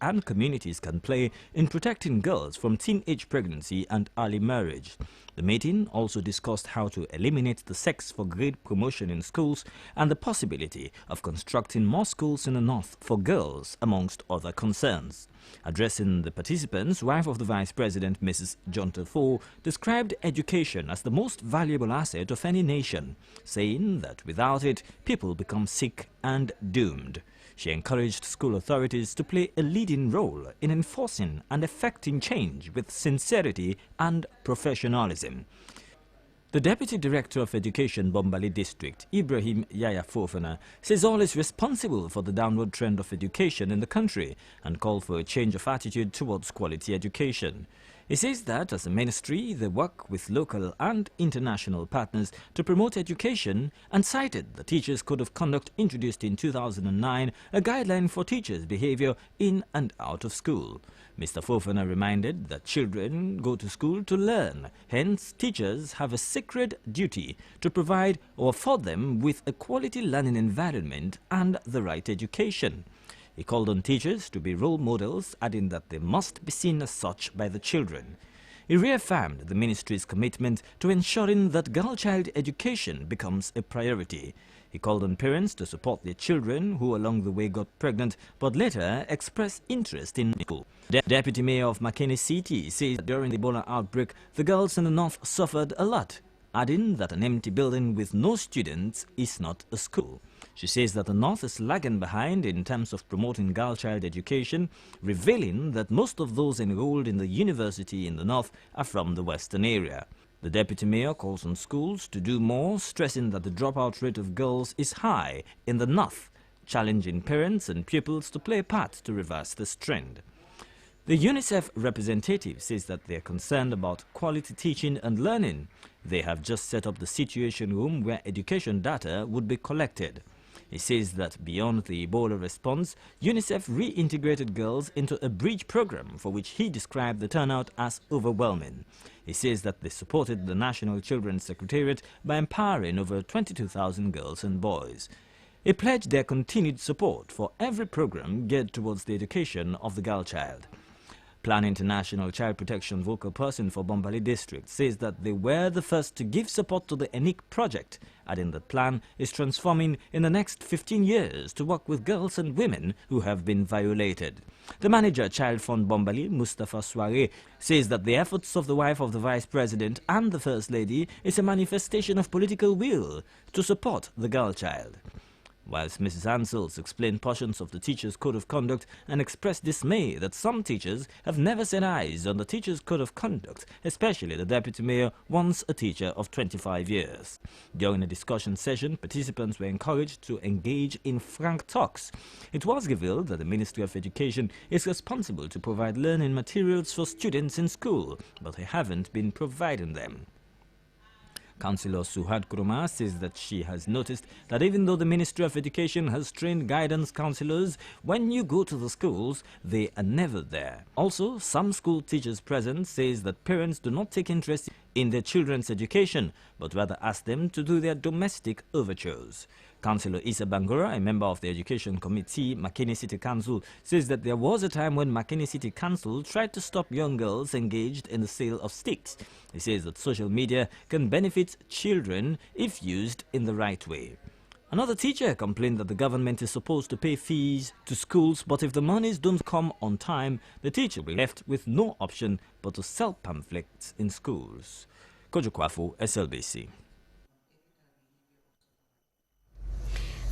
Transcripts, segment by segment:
and communities can play in protecting girls from teenage pregnancy and early marriage. The meeting also discussed how to eliminate the sex for grade promotion in schools and the possibility of constructing more schools in the north for girls, amongst other concerns. Addressing the participants, wife of the Vice President, Mrs. John Tafo, described education as the most valuable asset of any nation, saying that without it, people become sick and doomed. She encouraged school authorities to play a leading role in enforcing and effecting change with sincerity and professionalism. The Deputy Director of Education, Bombali District, Ibrahim Yaya Fofana, says all is responsible for the downward trend of education in the country and called for a change of attitude towards quality education. He says that as a ministry, they work with local and international partners to promote education and cited the Teachers Code of Conduct introduced in 2009, a guideline for teachers' behavior in and out of school. Mr. Fofana reminded that children go to school to learn, hence teachers have a sacred duty to provide or afford them with a quality learning environment and the right education. He called on teachers to be role models, adding that they must be seen as such by the children. He reaffirmed the ministry's commitment to ensuring that girl-child education becomes a priority. He called on parents to support their children who along the way got pregnant but later expressed interest in school. Deputy Mayor of Makeni City says that during the Ebola outbreak, the girls in the north suffered a lot, adding that an empty building with no students is not a school. She says that the North is lagging behind in terms of promoting girl-child education, revealing that most of those enrolled in the university in the North are from the Western area. The Deputy Mayor calls on schools to do more, stressing that the dropout rate of girls is high in the North, challenging parents and pupils to play a part to reverse this trend. The UNICEF representative says that they are concerned about quality teaching and learning. They have just set up the Situation Room where education data would be collected. He says that beyond the Ebola response, UNICEF reintegrated girls into a bridge program for which he described the turnout as overwhelming. He says that they supported the National Children's Secretariat by empowering over 22,000 girls and boys. He pledged their continued support for every program geared towards the education of the girl child. Plan International Child Protection vocal person for Bombali District says that they were the first to give support to the ENIC project, adding that Plan is transforming in the next 15 years to work with girls and women who have been violated. The manager, Child Fund Bombali, Mustafa Soare, says that the efforts of the wife of the Vice President and the First Lady is a manifestation of political will to support the girl child. Whilst Mrs. Ansels explained portions of the Teachers' Code of Conduct and expressed dismay that some teachers have never set eyes on the Teachers' Code of Conduct, especially the Deputy Mayor, once a teacher of 25 years. During a discussion session, participants were encouraged to engage in frank talks. It was revealed that the Ministry of Education is responsible to provide learning materials for students in school, but they haven't been providing them. Councillor Suhad Kuruma says that she has noticed that even though the Ministry of Education has trained guidance counsellors, when you go to the schools, they are never there. Also, some school teachers present says that parents do not take interest in their children's education, but rather ask them to do their domestic overtures. Councillor Isa Bangura, a member of the Education Committee, Makeni City Council, says that there was a time when Makeni City Council tried to stop young girls engaged in the sale of sticks. He says that social media can benefit children if used in the right way. Another teacher complained that the government is supposed to pay fees to schools, but if the monies don't come on time, the teacher will be left with no option but to sell pamphlets in schools. Kojo Kwafu, SLBC.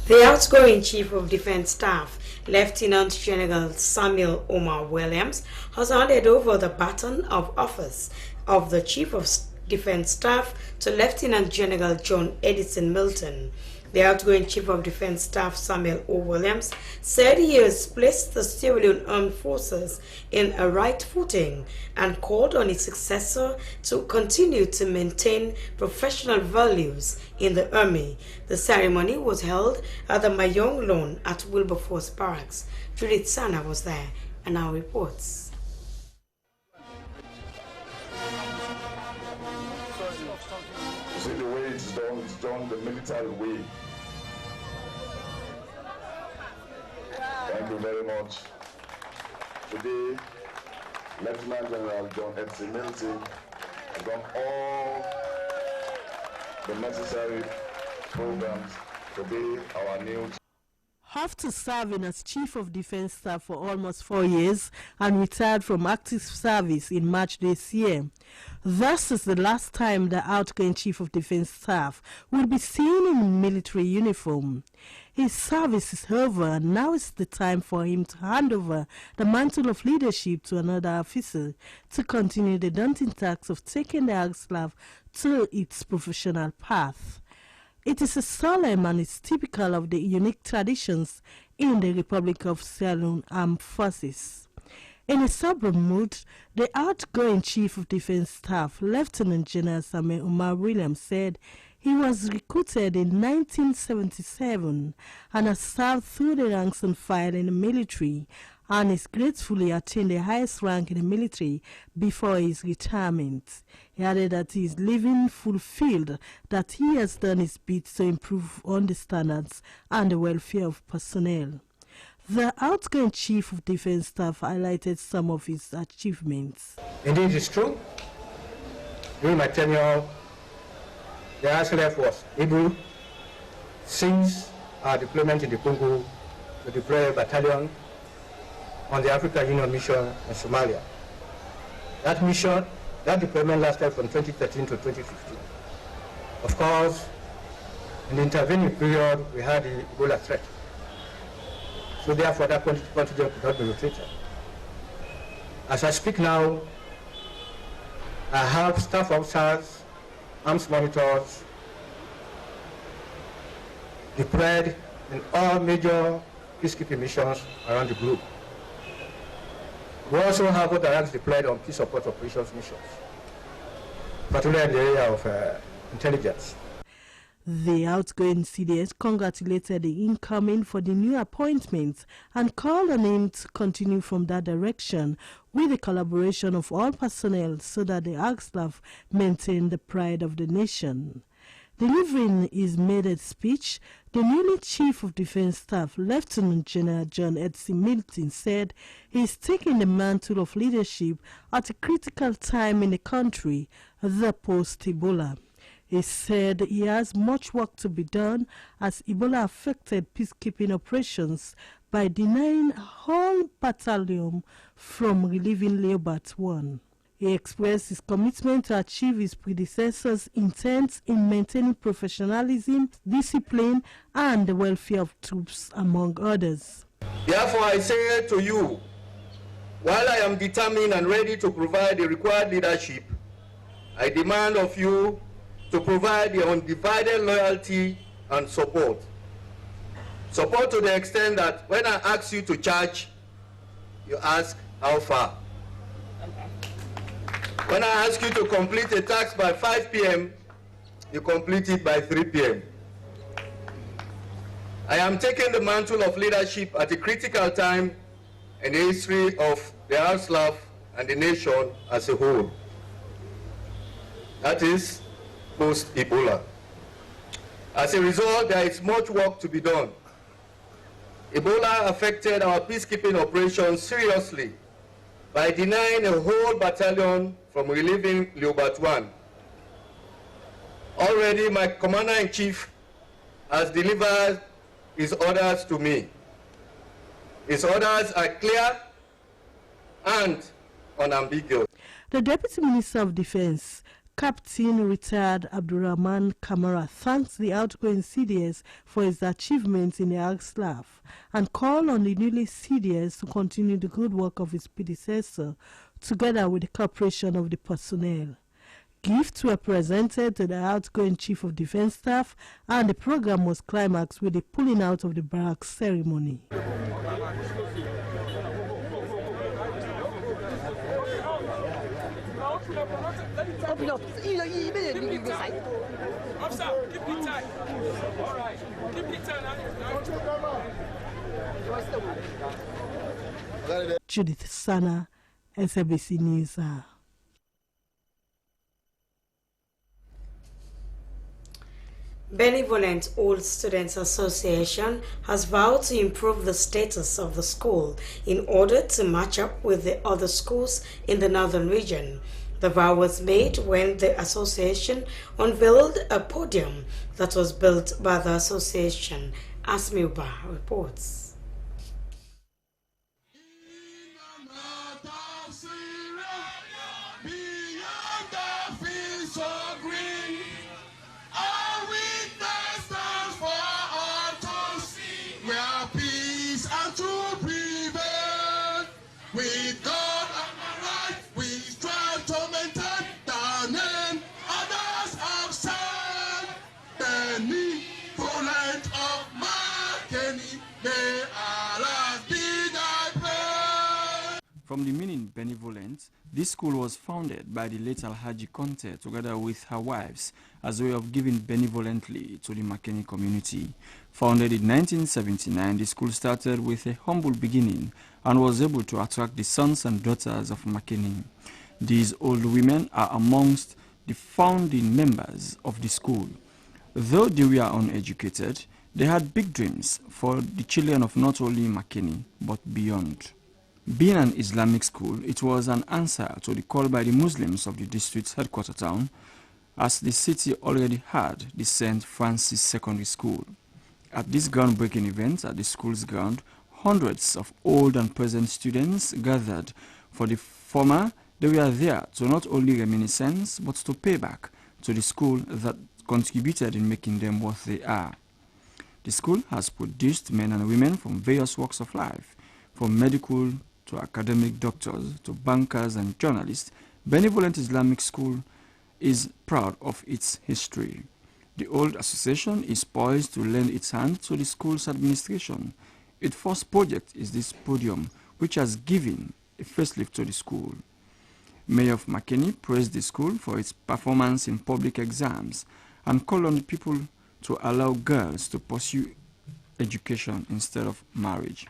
The outgoing Chief of Defense Staff, Lieutenant General Samuel Omar Williams, has handed over the baton of office of the Chief of Defense Staff to Lieutenant General John Edison Milton. The outgoing Chief of Defense Staff, Samuel O. Williams, said he has placed the Sierra Leone Armed Forces in a right footing and called on his successor to continue to maintain professional values in the Army. The ceremony was held at the Mayong Lawn at Wilberforce Barracks. Judith Sana was there and now reports. See the way it's done the military way. Thank you very much. Today, Lieutenant General John Edson Milton has done all the necessary programs to be our new. After serving as Chief of Defense Staff for almost 4 years and retired from active service in March this year, this is the last time the outgoing Chief of Defense Staff will be seen in military uniform. His service is over and now is the time for him to hand over the mantle of leadership to another officer to continue the daunting task of taking the AGSLAF to its professional path. It is a solemn and is typical of the unique traditions in the Republic of Sierra Leone Armed Forces. In a sober mood, the outgoing Chief of Defense Staff, Lieutenant General Samuel Omar Williams, said he was recruited in 1977 and has served through the ranks and file in the military and is gratefully attained the highest rank in the military before his retirement. He added that he is living fulfilled, that he has done his bit to improve on the standards and the welfare of personnel. The outgoing Chief of Defense Staff highlighted some of his achievements. Indeed, it's true. During my tenure, the AGSLAF was able, since our deployment in the Congo, to deploy a battalion on the African Union mission in Somalia. That mission, that deployment lasted from 2013 to 2015. Of course, in the intervening period, we had the Ebola threat. So therefore, that contingent could not be rotated. As I speak now, I have staff officers, arms monitors deployed in all major peacekeeping missions around the globe. We also have other ranks deployed on peace support operations missions, particularly in the area of intelligence. The outgoing CDS congratulated the incoming for the new appointments and called on him to continue from that direction with the collaboration of all personnel so that the AGSLAF maintain the pride of the nation. Delivering his maiden speech, the newly Chief of Defense Staff, Lieutenant General John Edson Milton, said he is taking the mantle of leadership at a critical time in the country, the post-Ebola. He said he has much work to be done as Ebola affected peacekeeping operations by denying a whole battalion from relieving Leopard 1. He expressed his commitment to achieve his predecessor's intent in maintaining professionalism, discipline, and the welfare of troops, among others. Therefore, I say to you, while I am determined and ready to provide the required leadership, I demand of you to provide the undivided loyalty and support. Support to the extent that when I ask you to charge, you ask how far. When I ask you to complete a task by 5 p.m., you complete it by 3 p.m. I am taking the mantle of leadership at a critical time in the history of the AGSLAF and the nation as a whole. That is post-Ebola. As a result, there is much work to be done. Ebola affected our peacekeeping operations seriously by denying a whole battalion from relieving Leopard 1. Already, my Commander-in-Chief has delivered his orders to me. His orders are clear and unambiguous. The Deputy Minister of Defense, Captain Retired Abdurrahman Kamara, thanks the outgoing CDS for his achievements in the AGSLAF and called on the newly CDS to continue the good work of his predecessor together with the cooperation of the personnel. Gifts were presented to the outgoing Chief of Defense Staff and the program was climaxed with the pulling out of the barracks ceremony. Open up. Officer, keep it tight. All right. Keep it tight. Judith Sana, SABC News. Benevolent Old Students Association has vowed to improve the status of the school in order to match up with the other schools in the northern region. The vow was made when the association unveiled a podium that was built by the association. Asmiuba reports. With God and my right, we strive to maintain the name others have said. Benevolent of Makeni, may Allah be thy praise. From the meaning benevolent, this school was founded by the late Alhaji Conte together with her wives as a way of giving benevolently to the Makeni community. Founded in 1979, the school started with a humble beginning and was able to attract the sons and daughters of Makeni. These old women are amongst the founding members of the school. Though they were uneducated, they had big dreams for the children of not only Makeni, but beyond. Being an Islamic school, it was an answer to the call by the Muslims of the district's headquarter town, as the city already had the St. Francis Secondary School. At this groundbreaking event at the school's ground, hundreds of old and present students gathered. For the former, they were there to not only reminiscence, but to pay back to the school that contributed in making them what they are. The school has produced men and women from various walks of life, from medical to academic doctors to bankers and journalists. Benevolent Islamic School is proud of its history. The old association is poised to lend its hand to the school's administration. Its first project is this podium, which has given a facelift to the school. Mayor of Makeni praised the school for its performance in public exams and called on the people to allow girls to pursue education instead of marriage.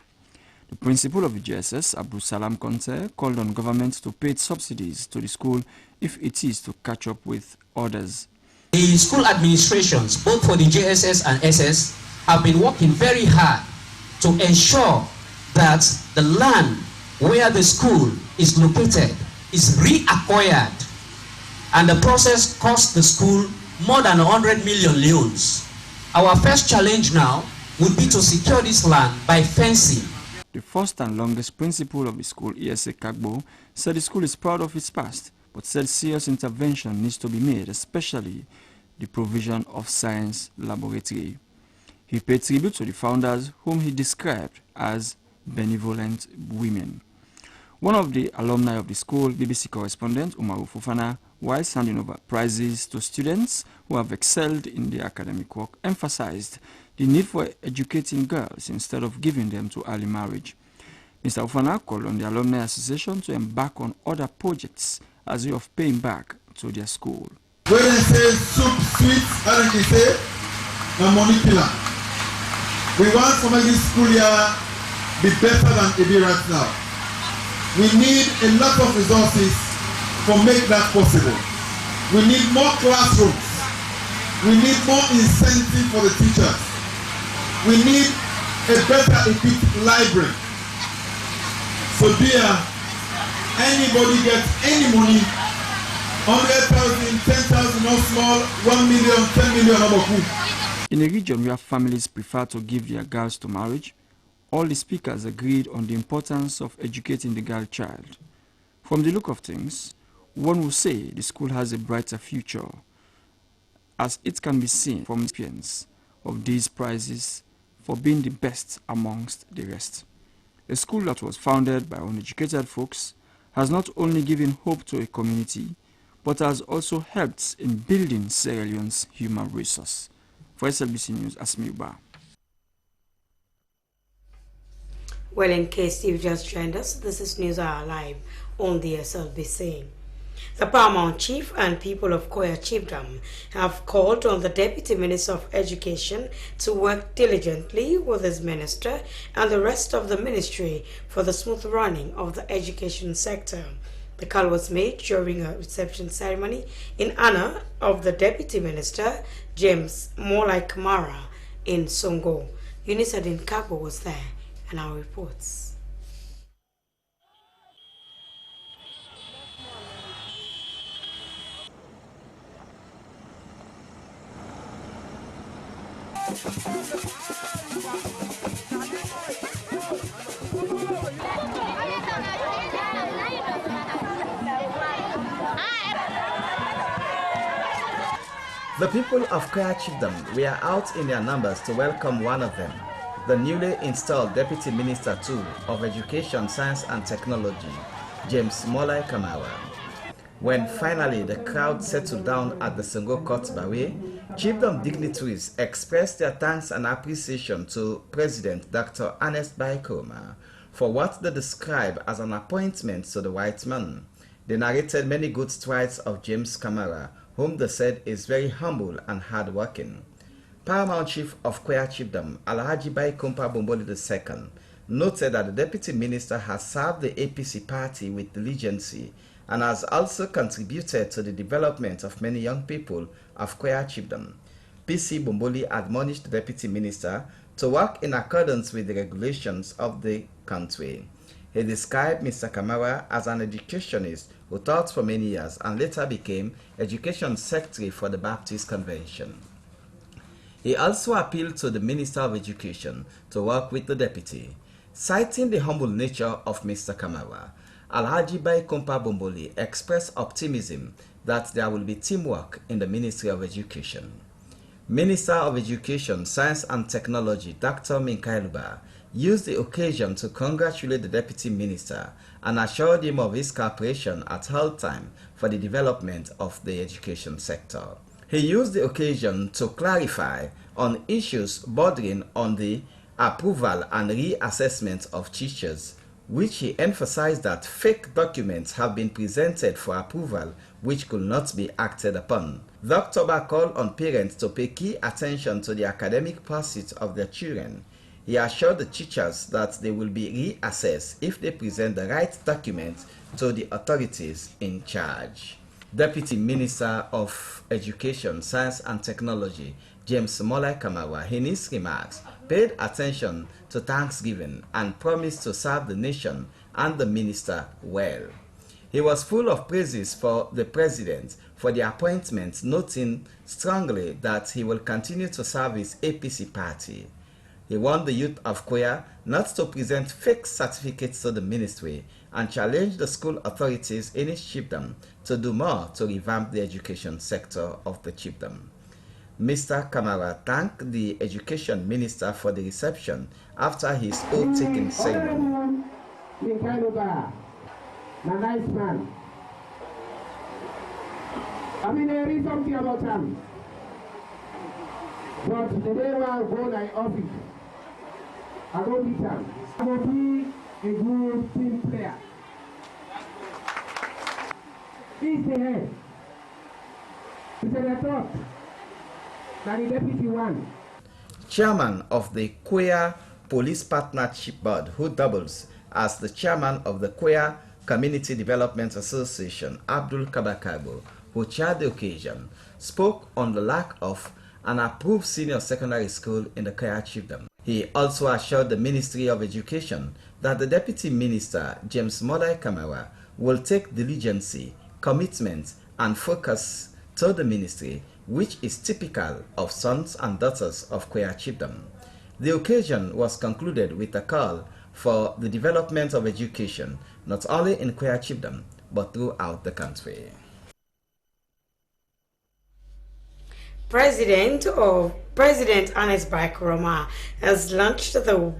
The principal of the JSS, Abdul Salam Conte, called on government to pay subsidies to the school if it is to catch up with others. The school administrations, both for the JSS and SS, have been working very hard to ensure that the land where the school is located is reacquired, and the process cost the school more than 100 million leones. Our first challenge now would be to secure this land by fencing. The first and longest principal of the school, ESA Kagbo, said the school is proud of its past, but said serious intervention needs to be made, especially the provision of science laboratory. He paid tribute to the founders, whom he described as benevolent women. One of the alumni of the school, BBC correspondent Umaru Fofana, whilst handing over prizes to students who have excelled in their academic work, emphasized the need for educating girls instead of giving them to early marriage. Mr. Fofana called on the Alumni Association to embark on other projects as a way of paying back to their school. When they say soup, sweet, and they say, the money killer. We want to make this school year be better than it is right now. We need a lot of resources to make that possible. We need more classrooms. We need more incentive for the teachers. We need a better equipped library. So dear, anybody gets any money, 100,000, 10,000, not small, 1 million, 10 million, about. In a region where families prefer to give their girls to marriage, all the speakers agreed on the importance of educating the girl child. From the look of things, one will say the school has a brighter future, as it can be seen from the experience of these prizes for being the best amongst the rest. A school that was founded by uneducated folks has not only given hope to a community, but has also helped in building Sierra Leone's human resource. For SLBC News, Asmiuba. Well, in case you've just joined us, this is News Hour Live on the SLBC. The Paramount Chief and people of Koya Chiefdom have called on the Deputy Minister of Education to work diligently with his minister and the rest of the ministry for the smooth running of the education sector. The call was made during a reception ceremony in honor of the Deputy Minister, James Molai Kamara, in Songo. Unisadin Kabo was there, and our reports. The people of Kwea Chiefdom were out in their numbers to welcome one of them, the newly installed Deputy Minister 2 of Education, Science and Technology, James Molai Kamara. When finally the crowd settled down at the Songo Court Bawe, Chiefdom dignitaries expressed their thanks and appreciation to President Dr. Ernest Bai Koroma for what they describe as an appointment to the white man. They narrated many good strides of James Kamara, whom they said is very humble and hardworking. Paramount Chief of Kwea Chiefdom, Alhaji Bai Kompa Bomboli II, noted that the Deputy Minister has served the APC party with diligence and has also contributed to the development of many young people of Kwea Chiefdom. PC Bomboli admonished the Deputy Minister to work in accordance with the regulations of the country. He described Mr. Kamara as an educationist who taught for many years and later became Education Secretary for the Baptist Convention. He also appealed to the Minister of Education to work with the Deputy. Citing the humble nature of Mr. Kamara, Alhaji Bai Kompa Bomboli expressed optimism that there will be teamwork in the Ministry of Education. Minister of Education, Science and Technology, Dr. Minkailuba, used the occasion to congratulate the Deputy Minister and assured him of his cooperation at all time for the development of the education sector. He used the occasion to clarify on issues bordering on the approval and reassessment of teachers, which he emphasized that fake documents have been presented for approval which could not be acted upon. Dr. Ba called on parents to pay key attention to the academic pursuits of their children. He assured the teachers that they will be reassessed if they present the right documents to the authorities in charge. Deputy Minister of Education, Science and Technology, James Molai Kamara, in his remarks, paid attention to Thanksgiving and promised to serve the nation and the minister well. He was full of praises for the president for the appointment, noting strongly that he will continue to serve his APC party. He warned the youth of Kwea not to present fake certificates to the ministry and challenged the school authorities in his chiefdom to do more to revamp the education sector of the chiefdom. Mr. Kamara thanked the education minister for the reception after his oath-taking ceremony. Nice man. I mean, there is something about him. But the day I go to office, I go meet him. I will be a good team player. He's the head. He said, I thought that the deputy one. Chairman of the Kwea Police Partnership Board, who doubles as the chairman of the Kwea Community Development Association, Abdul Kabakabo, who chaired the occasion, spoke on the lack of an approved senior secondary school in the Kwea Chiefdom. He also assured the Ministry of Education that the Deputy Minister, James Molai Kamara, will take diligence, commitment, and focus to the ministry, which is typical of sons and daughters of Kwea Chiefdom. The occasion was concluded with a call for the development of education, not only in Kwea Chiefdom, but throughout the country. President Ernest Bai Koroma has launched the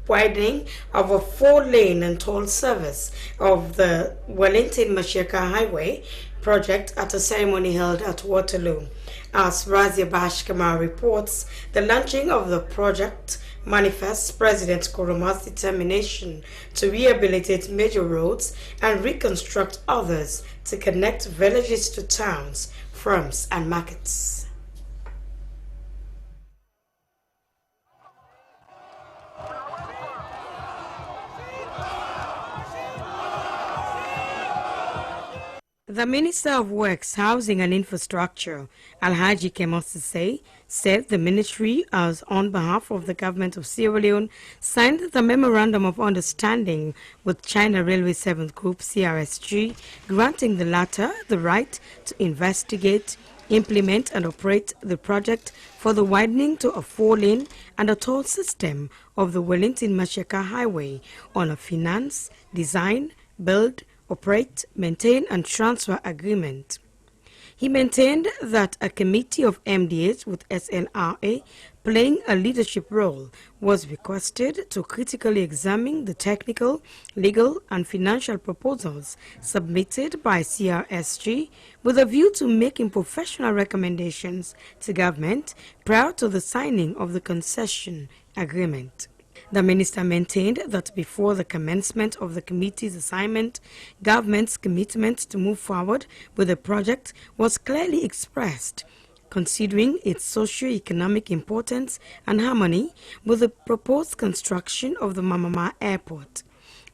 widening of a 4-lane and toll service of the Wellington-Mashirka Highway project at a ceremony held at Waterloo. As Razia Bashkama reports, the launching of the project manifests President Koroma's determination to rehabilitate major roads and reconstruct others to connect villages to towns, farms, and markets. The Minister of Works, Housing and Infrastructure, Alhaji Kemosise, said the ministry has, on behalf of the government of Sierra Leone, signed the Memorandum of Understanding with China Railway 7th Group, CRSG, granting the latter the right to investigate, implement and operate the project for the widening to a 4-lane and a toll system of the Wellington-Masheka Highway on a finance, design, build, operate, maintain and transfer agreement. He maintained that a committee of MDAs with SLRA playing a leadership role was requested to critically examine the technical, legal and financial proposals submitted by CRSG with a view to making professional recommendations to government prior to the signing of the concession agreement. The minister maintained that before the commencement of the committee's assignment, government's commitment to move forward with the project was clearly expressed, considering its socio-economic importance and harmony with the proposed construction of the Mamama Airport.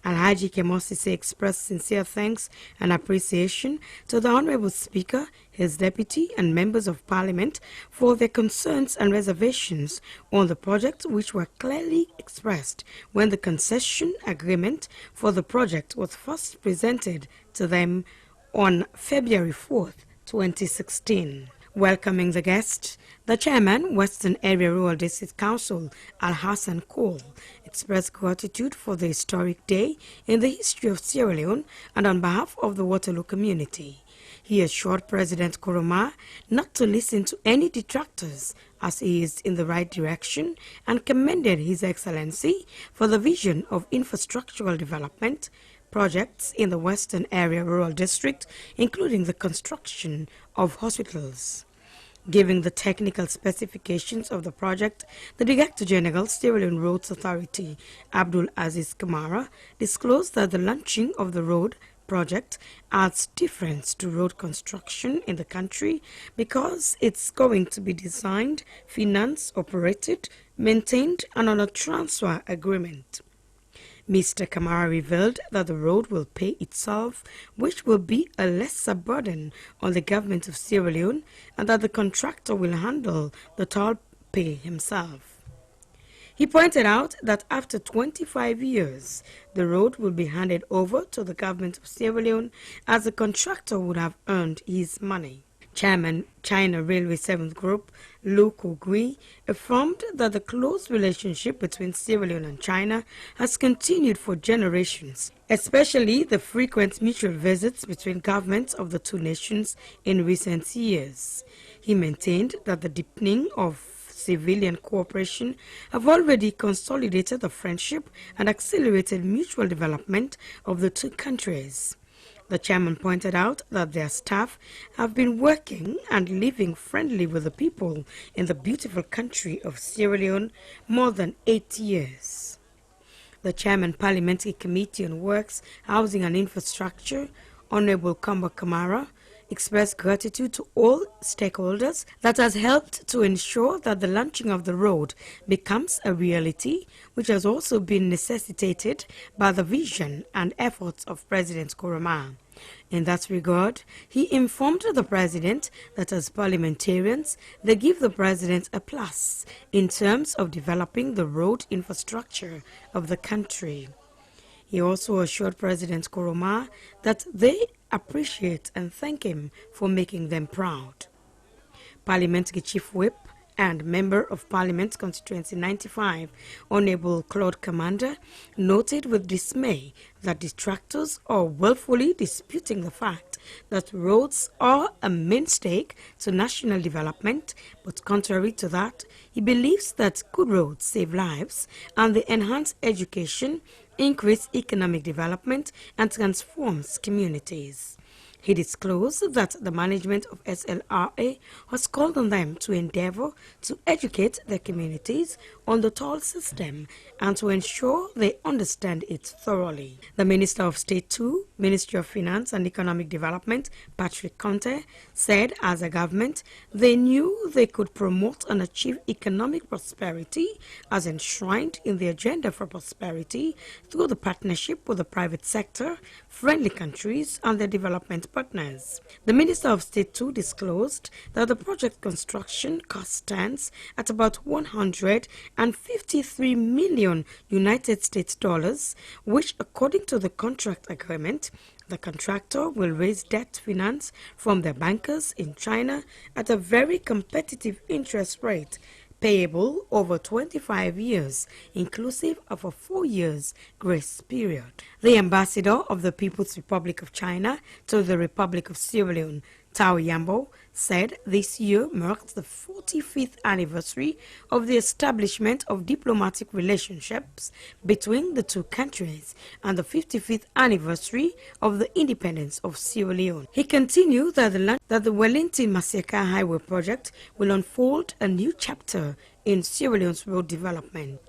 Alhaji Kemosise expressed sincere thanks and appreciation to the Honorable Speaker, his deputy and members of Parliament for their concerns and reservations on the project, which were clearly expressed when the concession agreement for the project was first presented to them on February 4th, 2016. Welcoming the guests, the chairman, Western Area Rural District Council, Al-Hassan Cole, expressed gratitude for the historic day in the history of Sierra Leone and on behalf of the Waterloo community. He assured President Koroma not to listen to any detractors as he is in the right direction and commended His Excellency for the vision of infrastructural development projects in the Western Area Rural District, including the construction of hospitals. Giving the technical specifications of the project, the Director General, Sierra Leone Roads Authority, Abdul Aziz Kamara, disclosed that the launching of the road project adds difference to road construction in the country because it's going to be designed, financed, operated, maintained, and on a transfer agreement. Mr. Kamara revealed that the road will pay itself, which will be a lesser burden on the government of Sierra Leone, and that the contractor will handle the toll pay himself. He pointed out that after 25 years, the road will be handed over to the government of Sierra Leone as the contractor would have earned his money. Chairman, China Railway 7th Group, Lu Kugui, affirmed that the close relationship between Sierra Leone and China has continued for generations, especially the frequent mutual visits between governments of the two nations in recent years. He maintained that the deepening of civilian cooperation have already consolidated the friendship and accelerated mutual development of the two countries. The chairman pointed out that their staff have been working and living friendly with the people in the beautiful country of Sierra Leone more than 8 years. The chairman, Parliamentary Committee on Works, Housing and Infrastructure, Honorable Kamba Kamara, expressed gratitude to all stakeholders that has helped to ensure that the launching of the road becomes a reality, which has also been necessitated by the vision and efforts of President Koroma. In that regard, he informed the President that as parliamentarians, they give the President a plus in terms of developing the road infrastructure of the country. He also assured President Koroma that they appreciate and thank him for making them proud. Parliamentary Chief Whip and Member of Parliament Constituency 95, Honorable Claude Commander, noted with dismay that detractors are willfully disputing the fact that roads are a mainstay to national development, but contrary to that, he believes that good roads save lives and they enhance education, increase economic development, and transforms communities. He disclosed that the management of SLRA has called on them to endeavor to educate their communities on the toll system and to ensure they understand it thoroughly. The Minister of State 2, Ministry of Finance and Economic Development, Patrick Conte, said as a government, they knew they could promote and achieve economic prosperity as enshrined in the Agenda for Prosperity through the partnership with the private sector, friendly countries and their development partners. The Minister of State 2 disclosed that the project construction cost stands at about 153 million United States dollars, which according to the contract agreement, the contractor will raise debt finance from their bankers in China at a very competitive interest rate, payable over 25 years, inclusive of a 4 years grace period. The ambassador of the People's Republic of China to the Republic of Sierra Leone, Tao Yambo, said this year marks the 45th anniversary of the establishment of diplomatic relationships between the two countries and the 55th anniversary of the independence of Sierra Leone. He continued that the Wellington-Maseka Highway project will unfold a new chapter in Sierra Leone's road development.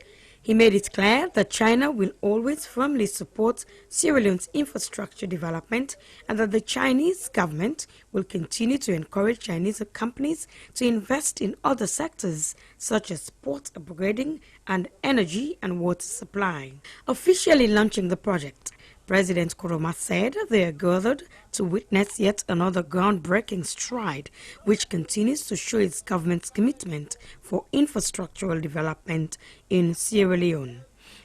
He made it clear that China will always firmly support Sierra Leone's infrastructure development and that the Chinese government will continue to encourage Chinese companies to invest in other sectors such as port upgrading and energy and water supply. Officially launching the project, President Nkrumah said they are gathered to witness yet another groundbreaking stride which continues to show its government's commitment for infrastructural development in Sierra Leone.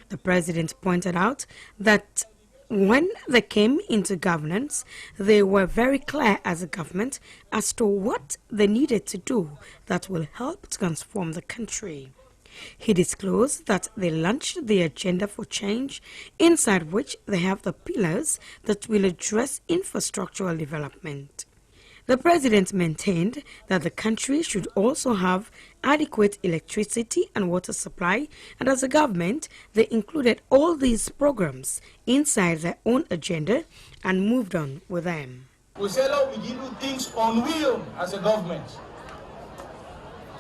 The president pointed out that when they came into governance, they were very clear as a government as to what they needed to do that will help transform the country. He disclosed that they launched the Agenda for Change, inside which they have the pillars that will address infrastructural development. The president maintained that the country should also have adequate electricity and water supply, and as a government, they included all these programs inside their own agenda and moved on with them. We said, oh, we give you things on wheel as a government.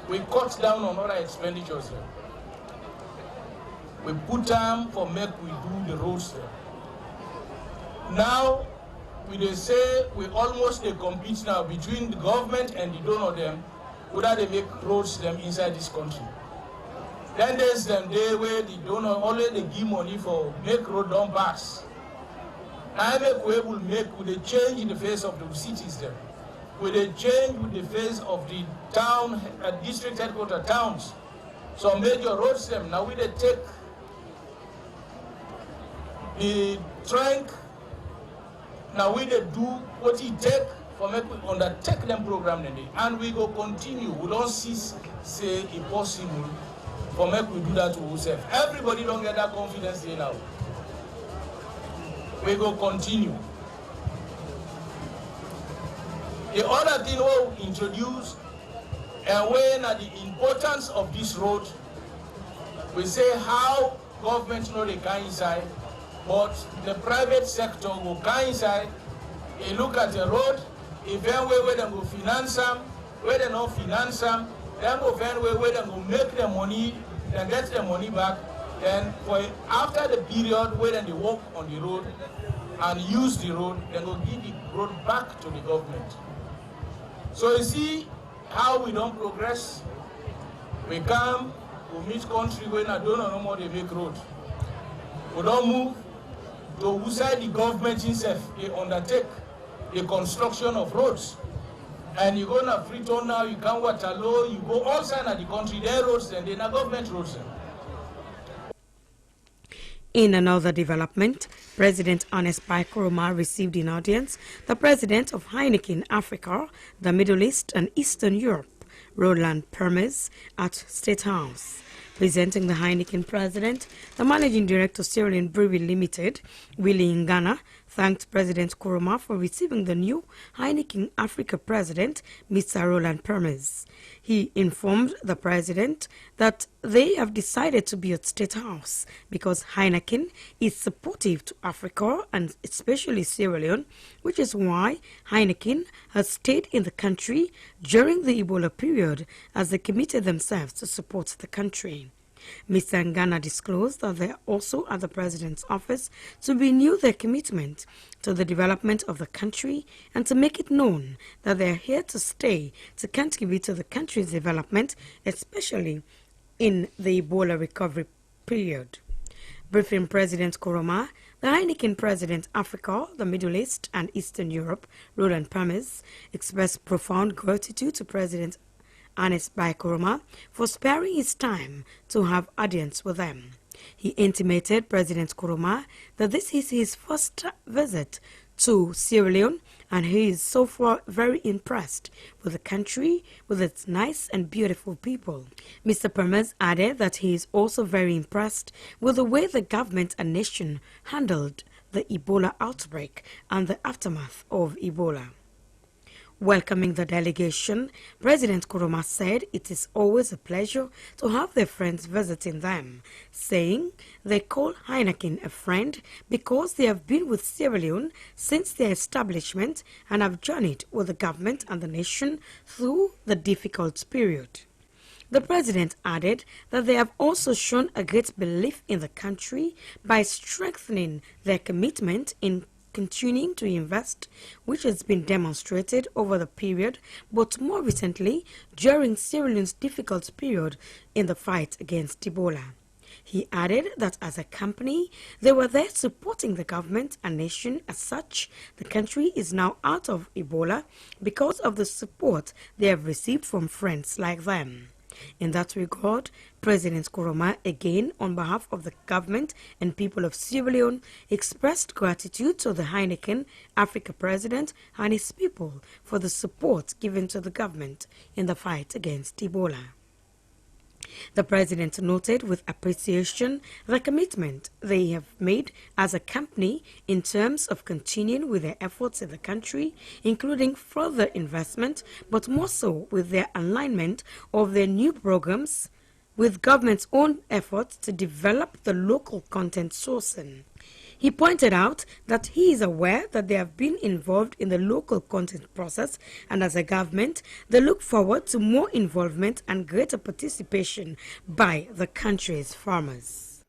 We cut down on other expenditures. We put time for make we do the roads. Now, they say we almost compete now between the government and the donor them, whether they make roads them inside this country. Then there's them day where the donor only they give money for make road don't pass. Now we will make with the change in the face of the cities them. With a change with the face of the town, district headquarter towns. So major roads them, now we they take the trunk, now we they do what it take for make we undertake them program and we go continue. We don't cease say it possible for make we do that to ourselves. Everybody don't get that confidence here now. We go continue. The other thing we'll introduce, and when the importance of this road, we say how government know they can inside, but the private sector will come inside, they look at the road, if then where they go finance them, where they not finance them, then go find where they go make the money, then get the money back, then for after the period where they work on the road and use the road, then go give the road back to the government. So you see how we don't progress. We come, we meet country when I don't know no more they make road. We don't move to outside the government itself, they undertake the construction of roads. And you go to Freetown now, you come Waterloo, you go all sides of the country, their roads and then are government roads. In another development, President Ernest Bai Koroma received in audience the president of Heineken Africa, the Middle East and Eastern Europe, Roland Permez, at State House. Presenting the Heineken president, the managing director Sierra Leone Brewery Limited, Willie Ngana, thanked President Koroma for receiving the new Heineken Africa president, Mr. Roland Permez. He informed the president that they have decided to be at State House because Heineken is supportive to Africa and especially Sierra Leone, which is why Heineken has stayed in the country during the Ebola period as they committed themselves to support the country. Mr. Ngana disclosed that they are also at the president's office to renew their commitment to the development of the country and to make it known that they are here to stay to contribute to the country's development, especially in the Ebola recovery period. Briefing President Koroma, the Heineken President Africa, the Middle East and Eastern Europe, Roland Permes, expressed profound gratitude to President Ernest Bai Koroma for sparing his time to have audience with them. He intimated President Koroma that this is his first visit to Sierra Leone and he is so far very impressed with the country, with its nice and beautiful people. Mr. Permes added that he is also very impressed with the way the government and nation handled the Ebola outbreak and the aftermath of Ebola. Welcoming the delegation, President Koroma said it is always a pleasure to have their friends visiting them, saying they call Heineken a friend because they have been with Sierra Leone since their establishment and have journeyed with the government and the nation through the difficult period. The president added that they have also shown a great belief in the country by strengthening their commitment in continuing to invest, which has been demonstrated over the period, but more recently during Sierra Leone's difficult period in the fight against Ebola. He added that as a company, they were there supporting the government and nation. As such, the country is now out of Ebola because of the support they have received from friends like them. In that regard, President Koroma, again on behalf of the government and people of Sierra Leone, expressed gratitude to the Heineken Africa president and his people for the support given to the government in the fight against Ebola. The president noted with appreciation the commitment they have made as a company in terms of continuing with their efforts in the country, including further investment, but more so with their alignment of their new programs with government's own efforts to develop the local content sourcing. He pointed out that he is aware that they have been involved in the local content process, and as a government, they look forward to more involvement and greater participation by the country's farmers.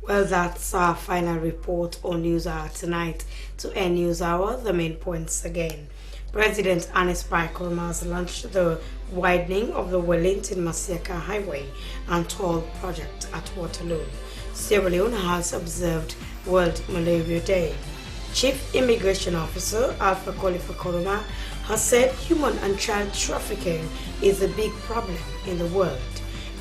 Well, that's our final report on News Hour tonight. To end News Hour, the main points again. President Ernest Bai Koroma has launched the widening of the Wellington-Masiaka Highway and Toll project at Waterloo. Sierra Leone has observed World Malaria Day. Chief Immigration Officer Alpha Khalifa Koroma has said human and child trafficking is a big problem in the world,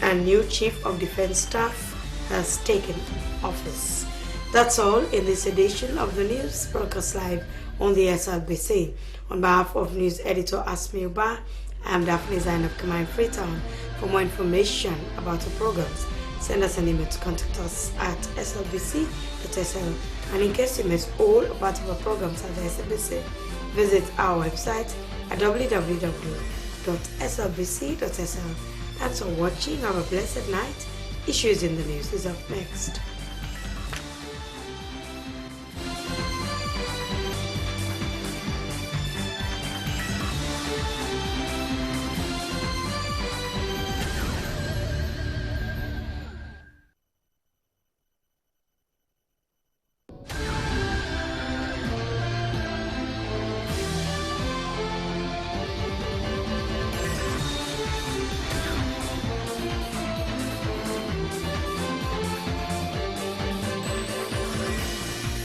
and new Chief of Defense Staff has taken office. That's all in this edition of the news broadcast live on the SLBC. On behalf of News Editor Asmi Uba, I'm Daphne Zainab Kamai Freetown. For more information about our programs, send us an email to contact us at slbc.sl. And in case you missed all about our programs at the SLBC, visit our website at www.slbc.sl. Thanks for watching. Have a blessed night. Issues in the News is up next.